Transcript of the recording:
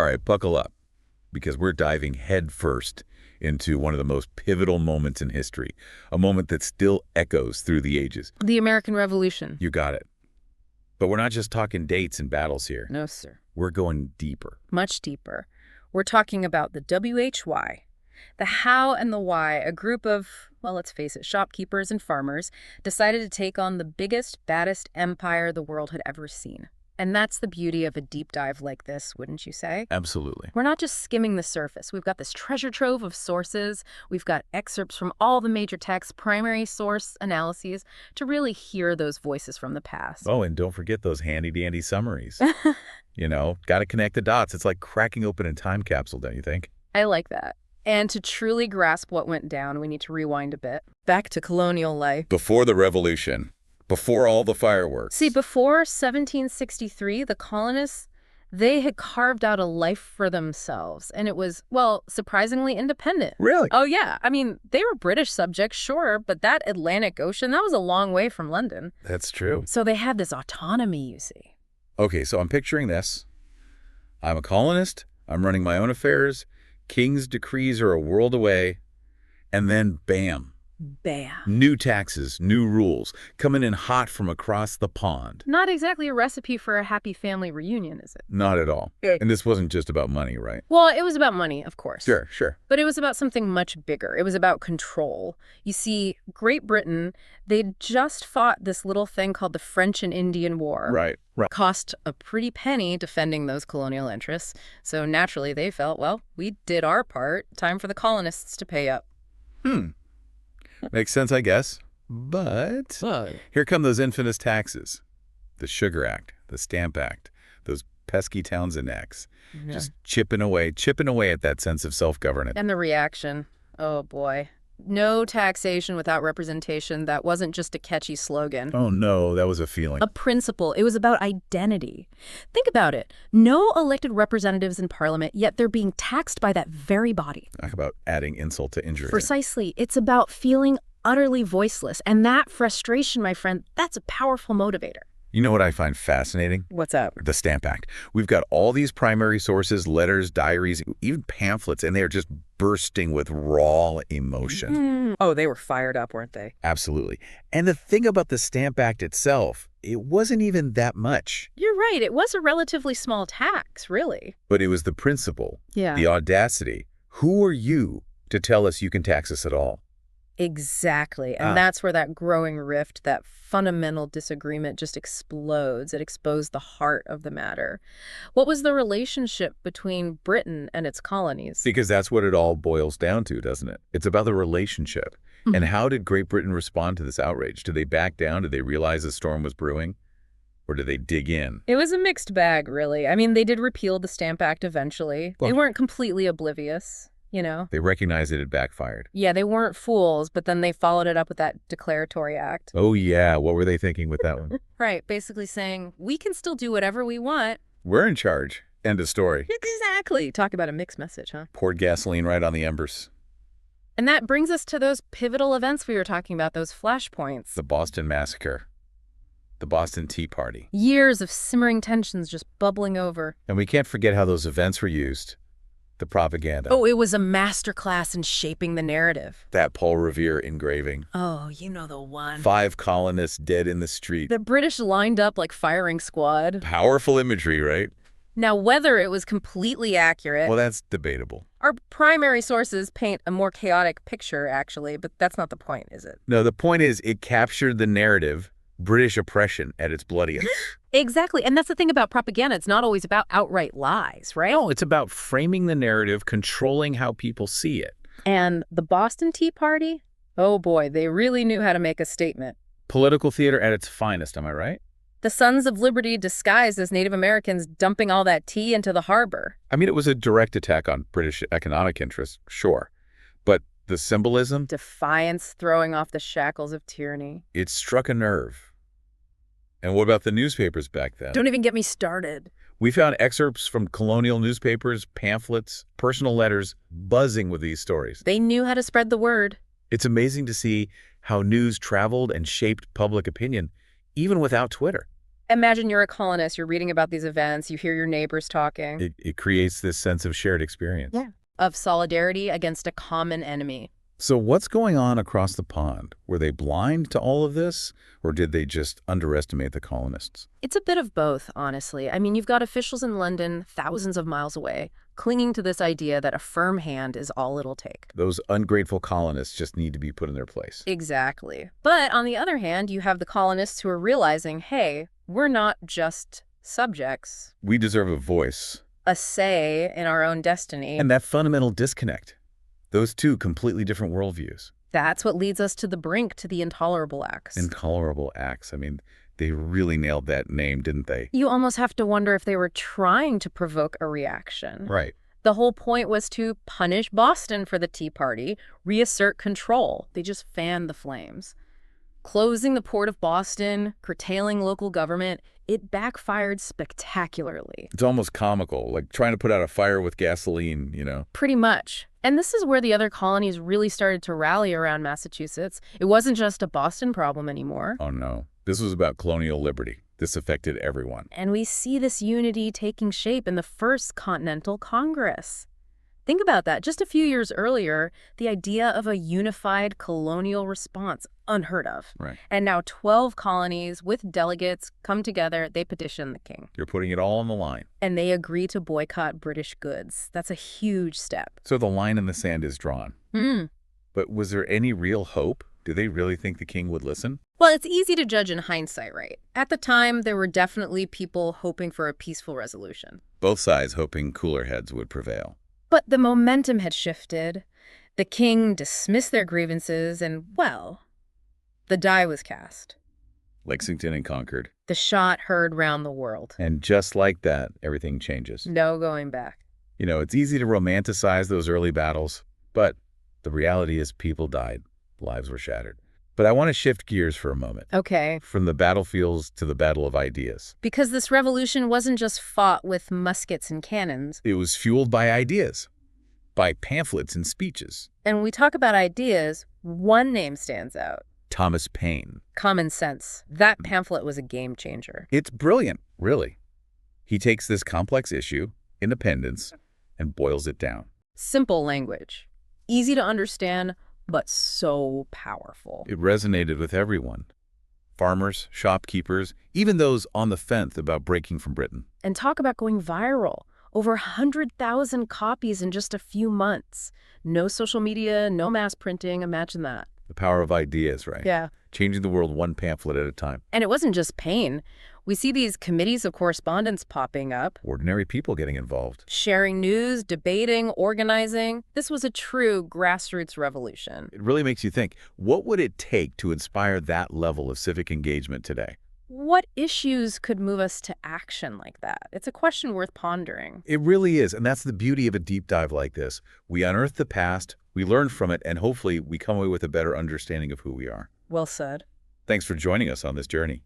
All right, buckle up, because we're diving headfirst into one of the most pivotal moments in history, a moment that still echoes through the ages. The American Revolution. You got it. But we're not just talking dates and battles here. No, sir. We're going deeper. Much deeper. We're talking about the WHY. The how and the why a group of, well, let's face it, shopkeepers and farmers decided to take on the biggest, baddest empire the world had ever seen. And that's the beauty of a deep dive like this, wouldn't you say? Absolutely. We're not just skimming the surface. We've got this treasure trove of sources. We've got excerpts from all the major texts, primary source analyses, to really hear those voices from the past. Oh, and don't forget those handy-dandy summaries. Got to connect the dots. It's like cracking open a time capsule, don't you think? I like that. And to truly grasp what went down, we need to rewind a bit. Back to colonial life. Before the revolution. Before all the fireworks. See, before 1763, the colonists, they had carved out a life for themselves. And it was, well, surprisingly independent. Really? Oh, yeah. I mean, they were British subjects, sure, but that Atlantic Ocean, that was a long way from London. That's true. So they had this autonomy, you see. Okay, so I'm picturing this. I'm a colonist. I'm running my own affairs. King's decrees are a world away. And then, bam. Bam. New taxes, new rules, coming in hot from across the pond. Not exactly a recipe for a happy family reunion, is it? Not at all. And this wasn't just about money, right? Well, it was about money, of course. Sure. But it was about something much bigger. It was about control. You see, Great Britain, they'd just fought this little thing called the French and Indian War. Right. Cost a pretty penny defending those colonial interests. So naturally, they felt, well, we did our part. Time for the colonists to pay up. Makes sense, I guess. But here come those infamous taxes. The Sugar Act, the Stamp Act, those pesky Townshend Acts. Yeah. Just chipping away at that sense of self-governance. And the reaction, oh boy. No taxation without representation. That wasn't just a catchy slogan. Oh no, that was a feeling. A principle. It was about identity. Think about it. No elected representatives in Parliament, yet they're being taxed by that very body. Talk about adding insult to injury. Precisely. It's about feeling utterly voiceless. And that frustration, my friend, that's a powerful motivator. You know what I find fascinating? What's up? The Stamp Act. We've got all these primary sources, letters, diaries, even pamphlets, and they are just bursting with raw emotion. Oh, they were fired up, weren't they? Absolutely. And the thing about the Stamp Act itself, it wasn't even that much. You're right. It was a relatively small tax, really. But it was the principle, Yeah. the audacity. Who are you to tell us you can tax us at all? Exactly. And that's where that growing rift, that fundamental disagreement just explodes. It exposed the heart of the matter. What was the relationship between Britain and its colonies? Because that's what it all boils down to, doesn't it? It's about the relationship. And how did Great Britain respond to this outrage? Did they back down? Did they realize the storm was brewing? Or did they dig in? It was a mixed bag, really. I mean, they did repeal the Stamp Act eventually. They weren't completely oblivious. They recognized it had backfired. Yeah, they weren't fools, but then they followed it up with that Declaratory Act. Oh, yeah. What were they thinking with that one? Right. Basically saying, we can still do whatever we want. We're in charge. End of story. Exactly. Talk about a mixed message, huh? Poured gasoline right on the embers. And that brings us to those pivotal events we were talking about, those flashpoints. The Boston Massacre. The Boston Tea Party. Years of simmering tensions just bubbling over. And we can't forget how those events were used. The propaganda. Oh, it was a masterclass in shaping the narrative. That Paul Revere engraving. Oh, you know the one. 5 colonists dead in the street. The British lined up like firing squad. Powerful imagery, right? Now, whether it was completely accurate... Well, that's debatable. Our primary sources paint a more chaotic picture, actually, but that's not the point, is it? No, the point is it captured the narrative, British oppression at its bloodiest. Exactly. And that's the thing about propaganda. It's not always about outright lies, right? No, it's about framing the narrative, controlling how people see it. And the Boston Tea Party? Oh boy, they really knew how to make a statement. Political theater at its finest, am I right? The Sons of Liberty disguised as Native Americans dumping all that tea into the harbor. I mean, it was a direct attack on British economic interests, sure. But the symbolism? Defiance throwing off the shackles of tyranny. It struck a nerve. And what about the newspapers back then? Don't even get me started. We found excerpts from colonial newspapers, pamphlets, personal letters, buzzing with these stories. They knew how to spread the word. It's amazing to see how news traveled and shaped public opinion, even without Twitter. Imagine you're a colonist, you're reading about these events, you hear your neighbors talking. It creates this sense of shared experience. Yeah. Of solidarity against a common enemy. So what's going on across the pond? Were they blind to all of this, or did they just underestimate the colonists? It's a bit of both, honestly. I mean, you've got officials in London, thousands of miles away, clinging to this idea that a firm hand is all it'll take. Those ungrateful colonists just need to be put in their place. Exactly. But on the other hand, you have the colonists who are realizing, hey, we're not just subjects. We deserve a voice. A say in our own destiny. And that fundamental disconnect. Those two completely different worldviews. That's what leads us to the brink, to the intolerable acts. Intolerable acts. I mean, they really nailed that name, didn't they? You almost have to wonder if they were trying to provoke a reaction. Right. The whole point was to punish Boston for the Tea Party, reassert control. They just fanned the flames. Closing the port of Boston, curtailing local government, it backfired spectacularly. It's almost comical, like trying to put out a fire with gasoline, you know? Pretty much. And this is where the other colonies really started to rally around Massachusetts. It wasn't just a Boston problem anymore. Oh, no. This was about colonial liberty. This affected everyone. And we see this unity taking shape in the First Continental Congress. Think about that. Just a few years earlier, the idea of a unified colonial response, unheard of. Right. And now 12 colonies with delegates come together, they petition the king. You're putting it all on the line. And they agree to boycott British goods. That's a huge step. So the line in the sand is drawn. But was there any real hope? Do they really think the king would listen? Well, it's easy to judge in hindsight, right? At the time, there were definitely people hoping for a peaceful resolution. Both sides hoping cooler heads would prevail. But the momentum had shifted. The king dismissed their grievances and, well, the die was cast. Lexington and Concord. The shot heard round the world. And just like that, everything changes. No going back. You know, it's easy to romanticize those early battles, but the reality is people died. Lives were shattered. But I want to shift gears for a moment. Okay. From the battlefields to the battle of ideas. Because this revolution wasn't just fought with muskets and cannons. It was fueled by ideas, by pamphlets and speeches. And when we talk about ideas, one name stands out. Thomas Paine. Common Sense. That pamphlet was a game changer. It's brilliant, really. He takes this complex issue, independence, and boils it down. Simple language. Easy to understand, but so powerful. It resonated with everyone. Farmers, shopkeepers, even those on the fence about breaking from Britain. And talk about going viral. Over 100,000 copies in just a few months. No social media, no mass printing. Imagine that. The power of ideas, right? Yeah. Changing the world one pamphlet at a time. And it wasn't just Paine. We see these committees of correspondence popping up. Ordinary people getting involved. Sharing news, debating, organizing. This was a true grassroots revolution. It really makes you think, what would it take to inspire that level of civic engagement today? What issues could move us to action like that? It's a question worth pondering. It really is, and that's the beauty of a deep dive like this. We unearth the past, we learn from it, and hopefully we come away with a better understanding of who we are. Well said. Thanks for joining us on this journey.